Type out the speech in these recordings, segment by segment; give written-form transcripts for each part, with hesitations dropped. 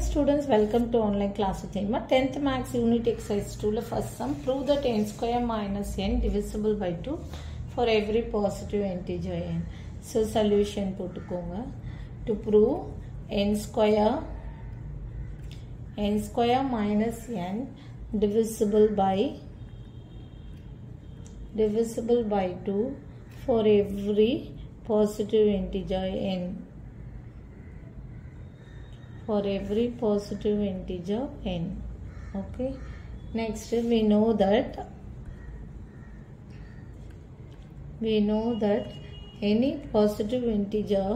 students, welcome to online class with Emma. 10th max unit exercise 2 la first sum. Prove that n square minus n divisible by 2 for every positive integer n. So solution போட்டுக்கோங்க. To prove n square minus n divisible by 2 for every positive integer n. For every positive integer n. Okay. Next we know that any positive integer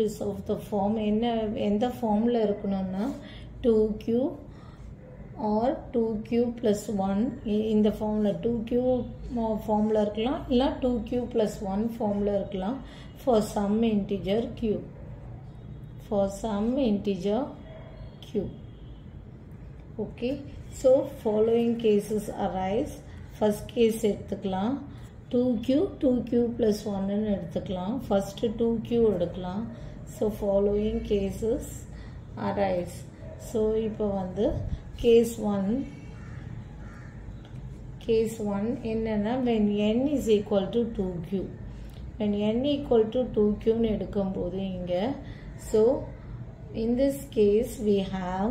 is of the form in the formula இருக்கும்னா 2q or 2q plus 1 in the formula 2q formula இருக்கலாம் இல்ல 2q plus 1 formula இருக்கலாம் for some integer q. Okay, so following cases arise. First case எடுத்துக்கலாம் 2q plus 1 ன்னு எடுத்துக்கலாம். First 2q எடுக்கலாம். So following cases arise. So இப்போ வந்து case 1 என்னன்னா when n is equal to 2q. When n equal to 2q ன்னு எடுக்கும்போது இங்க so in this case we have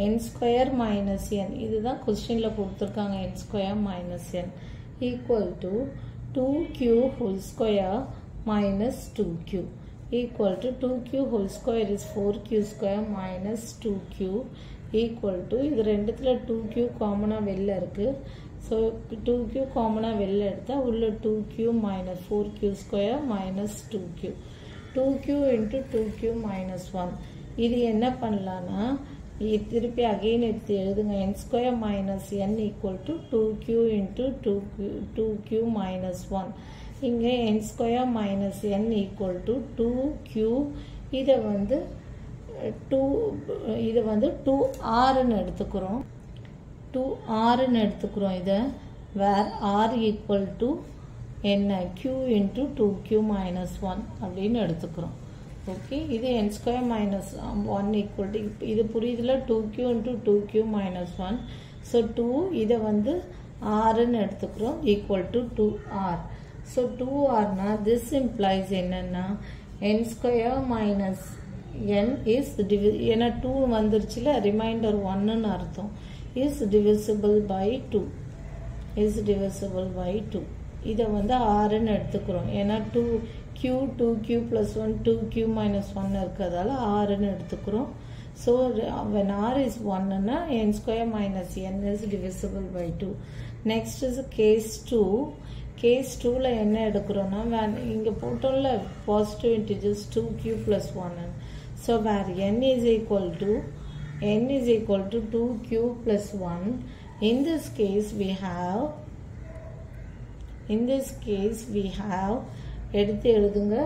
n square minus n. இதுதான் கொஸ்டின்ல கொடுத்திருக்காங்க n square minus n equal to 2q whole square minus 2q equal to 2q whole square is 4q square minus 2q equal to இது ரெண்டுத்துல 2q காமனா வெளில இருக்கு. So 2q காமனா வெளில எடுத்தா உள்ள 2q minus 4q square minus 2q 2q into 2q minus 1. இது என்ன பண்ணலாம்னா திருப்பி again எடுத்து எழுதுங்க n square minus n equal to 2q into 2q minus 1. இங்க n square minus n equal to 2q. இதை வந்து 2r ன்னு எடுத்துக்கிறோம். 2r ன்னு எடுத்துக்கிறோம் இதை where r equal to என்ன q into 2q minus 1 அப்படின்னு எடுத்துக்கிறோம். ஓகே, இது n square minus 1 equal to இது புரியுதுல 2q into 2q minus 1. so 2 இதை வந்து r ன்னு எடுத்துக்கிறோம் equal to 2r. so 2r na this implies என்னன்னா n square minus n is ஏன்னா 2 வந்துருச்சுல ரிமைண்டர் 1 ன்னு அர்த்தம் is divisible by 2 இதை வந்து r ன்னு எடுத்துக்கிறோம். ஏன்னா 2q plus 1 2q minus 1 இருக்கிறதால r ன்னு எடுத்துக்கிறோம். so when r is 1 னா n square minus n is divisible by 2. next is case 2. case 2ல என்ன எடுக்கிறோம்னா இங்க போட்டோம்ல positive integers 2q plus 1. so where n is equal to 2q plus 1. in this case we have எடுத்து எழுதுங்க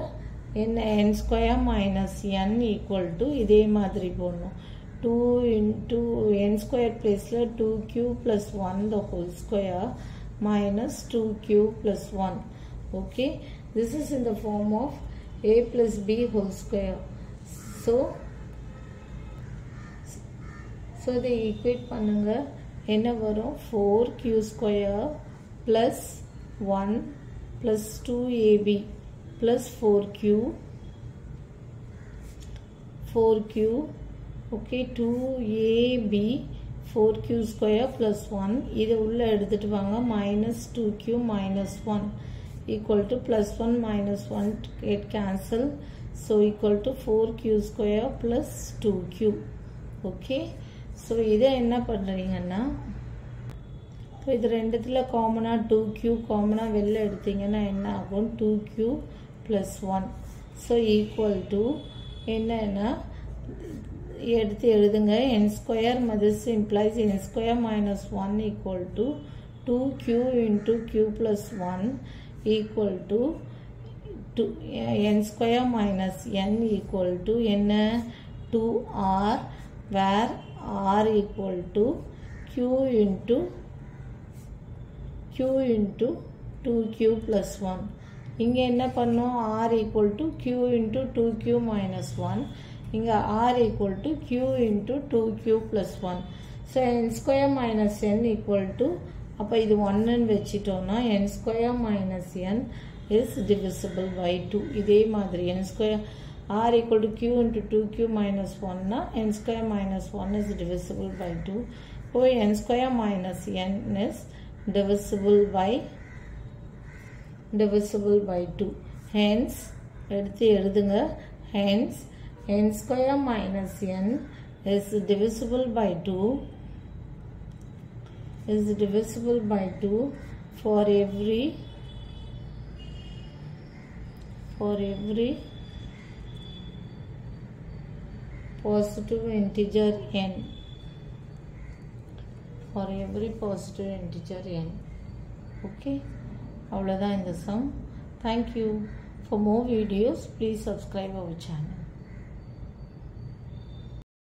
என்ன n square minus n equal to இதே மாதிரி போடணும் 2 into n square placeல 2q plus 1 the whole square minus 2q plus 1. okay, this is in the form of a plus b whole square. so இதை equate பண்ணுங்க என்ன வரும் 4q square plus 1 plus 2ab plus 4q okay 2ab 4q square plus 1 இது உள்ள எடுத்துட்டு வாங்க minus 2q minus 1 equal to plus 1 minus 1 get cancel. so equal to 4q square plus 2q. okay, so இதை என்ன பண்றீங்கன்னா இது ரெண்டுத்துல காமனா 2q காமனா வெளில எடுத்தீங்கன்னா என்ன ஆகும் 2q plus 1. so equal to என்னன்னா எடுத்து எழுதுங்க n square this implies n square minus 1 equal to 2q into q plus 1 equal to n square minus n equal to என்ன 2r where r equal to q into q into 2q plus 1. இங்க என்ன பண்ணோம் r equal to q into 2q minus 1. இங்க r equal to q into 2q plus 1. So n square minus n equal to அப்ப இது 1 ன்னு வெச்சிட்டோம்னா n square minus n is divisible by 2. இதே மாதிரி n square r equal to q into 2q minus 1 na n square minus 1 is divisible by 2. So n square minus n is divisible by 2. Hence எடுத்து எழுதுங்க. Hence n square minus n is divisible by 2 for every positive integer n. For every positive integer n. Okay, அவ்வளவுதான் இந்த sum. Thank you. For more videos, please subscribe our channel.